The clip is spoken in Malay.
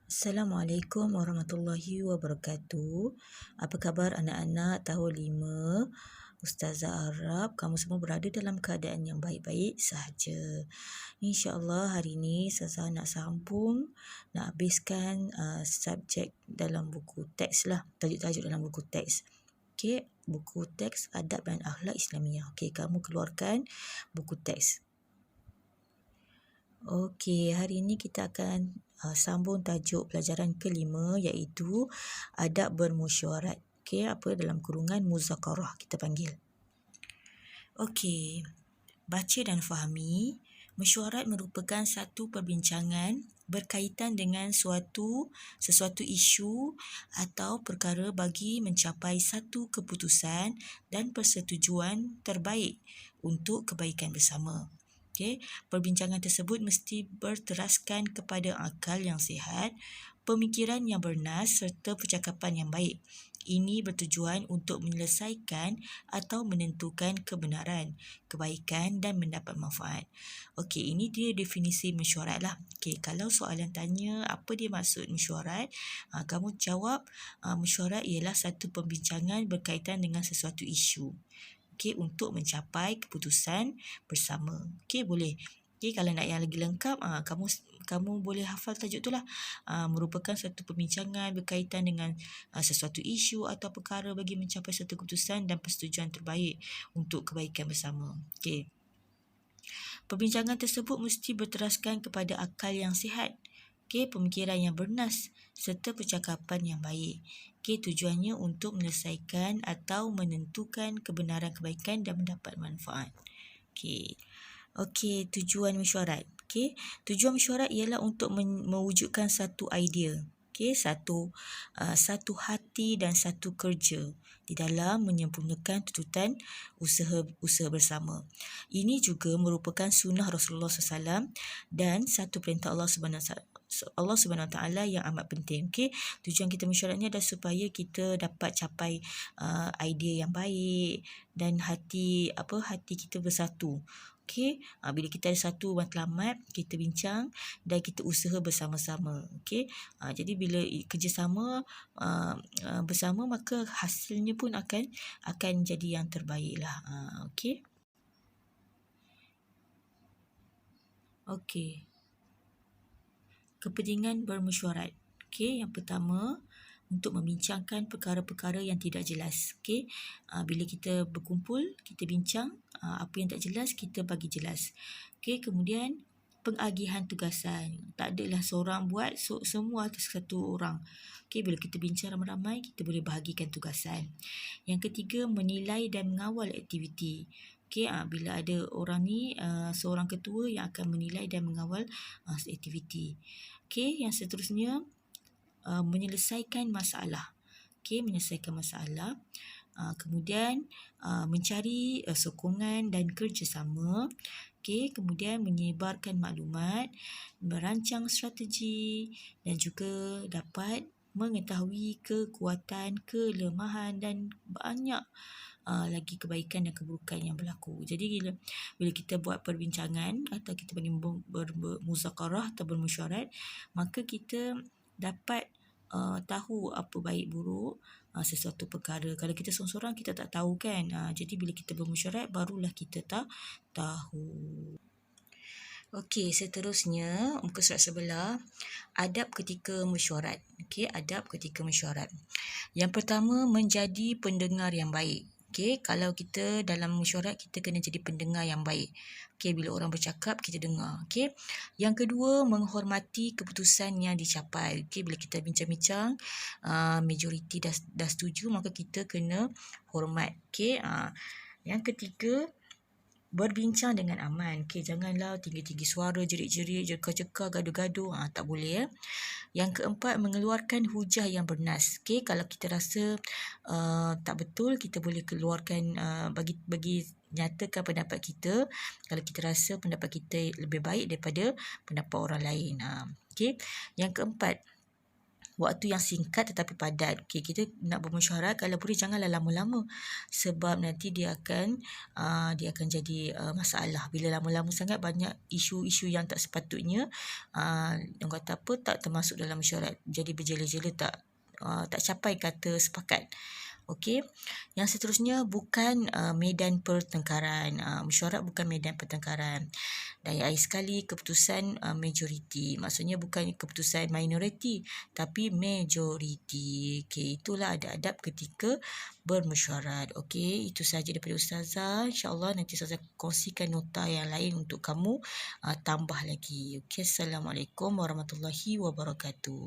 Assalamualaikum warahmatullahi wabarakatuh. Apa khabar anak-anak tahun 5? Ustazah harap kamu semua berada dalam keadaan yang baik-baik sahaja. InsyaAllah hari ini Ustazah nak sambung, nak habiskan subjek dalam buku teks lah, tajuk-tajuk dalam buku teks. Okey, buku teks Adab dan Akhlak Islamiah. Okey, kamu keluarkan buku teks. Okey, hari ini kita akan sambung tajuk pelajaran kelima iaitu adab bermesyuarat. Okey, apa dalam kurungan muzakarah kita panggil. Okey, baca dan fahami. Mesyuarat merupakan satu perbincangan berkaitan dengan sesuatu isu atau perkara bagi mencapai satu keputusan dan persetujuan terbaik untuk kebaikan bersama. Okay. Perbincangan tersebut mesti berteraskan kepada akal yang sihat, pemikiran yang bernas serta percakapan yang baik. Ini bertujuan untuk menyelesaikan atau menentukan kebenaran, kebaikan dan mendapat manfaat. Okey, ini dia definisi mesyuarat lah. Okey, kalau soalan tanya apa dia maksud mesyuarat, kamu jawab mesyuarat ialah satu perbincangan berkaitan dengan sesuatu isu. Okey, untuk mencapai keputusan bersama. Okey, boleh. Okey, kalau nak yang lagi lengkap, kamu boleh hafal tajuk tu lah. Merupakan satu perbincangan berkaitan dengan sesuatu isu atau perkara bagi mencapai satu keputusan dan persetujuan terbaik untuk kebaikan bersama. Okey. Perbincangan tersebut mesti berteraskan kepada akal yang sihat, pemikiran yang bernas serta percakapan yang baik. Tujuannya untuk menyelesaikan atau menentukan kebenaran kebaikan dan mendapat manfaat. Okey, tujuan mesyuarat. Tujuan mesyuarat ialah untuk mewujudkan satu idea. Satu hati dan satu kerja di dalam menyempurnakan tuntutan usaha bersama. Ini juga merupakan sunnah Rasulullah SAW dan satu perintah Allah Subhanahu Taala yang amat penting. Tujuan kita mesyuarat ni adalah supaya kita dapat capai idea yang baik dan hati kita bersatu. Bila kita ada satu matlamat, kita bincang dan kita usaha bersama-sama. Jadi bila kerjasama bersama, maka hasilnya pun akan jadi yang terbaik lah. Okey. Kepentingan bermesyuarat. Yang pertama, untuk membincangkan perkara-perkara yang tidak jelas. Bila kita berkumpul, kita bincang apa yang tak jelas, kita bagi jelas. Kemudian pengagihan tugasan. Tak adalah seorang buat, semua atas satu orang. Bila kita bincang ramai-ramai, kita boleh bahagikan tugasan. Yang ketiga, menilai dan mengawal aktiviti. Bila ada orang ni, seorang ketua yang akan menilai dan mengawal aktiviti. Yang seterusnya, menyelesaikan masalah. Menyelesaikan masalah. Kemudian mencari sokongan dan kerjasama. Kemudian menyebarkan maklumat, merancang strategi dan juga dapat mengetahui kekuatan, kelemahan dan banyak lagi kebaikan dan keburukan yang berlaku. Jadi bila kita buat perbincangan atau kita panggil bermuzakarah atau bermesyuarat, maka kita dapat tahu apa baik buruk sesuatu perkara. Kalau kita seorang-seorang, kita tak tahu kan. Jadi bila kita bermesyuarat, barulah kita tahu. Okey, seterusnya muka surat sebelah, adab ketika mesyuarat. Adab ketika mesyuarat. Yang pertama, menjadi pendengar yang baik. Kalau kita dalam mesyuarat, kita kena jadi pendengar yang baik. Bila orang bercakap, kita dengar. Yang kedua, menghormati keputusan yang dicapai. Bila kita bincang-bincang, majoriti dah setuju, maka kita kena hormat. Yang ketiga, berbincang dengan aman. Janganlah tinggi-tinggi suara, jerit-jerit, jeka-jeka, gaduh-gaduh. Tak boleh. Yang keempat, mengeluarkan hujah yang bernas. Kalau kita rasa tak betul, kita boleh keluarkan, bagi nyatakan pendapat kita kalau kita rasa pendapat kita lebih baik daripada pendapat orang lain. Yang keempat, waktu yang singkat tetapi padat. Okey, kita nak bermesyuarat, kalau boleh janganlah lama-lama sebab nanti dia akan jadi masalah. Bila lama-lama sangat, banyak isu-isu yang tak sepatutnya orang kata apa, tak termasuk dalam mesyuarat. Jadi berjela-jela, tak capai kata sepakat. Okey. Yang seterusnya, bukan medan pertengkaran. Mesyuarat bukan medan pertengkaran. Dan yang akhir sekali, keputusan majoriti. Maksudnya bukan keputusan minoriti, tapi majoriti. Okey, itulah adab-adab ketika bermesyuarat. Okey, itu sahaja daripada Ustazah. InsyaAllah nanti Ustazah kongsikan nota yang lain untuk kamu tambah lagi. Okey, Assalamualaikum warahmatullahi wabarakatuh.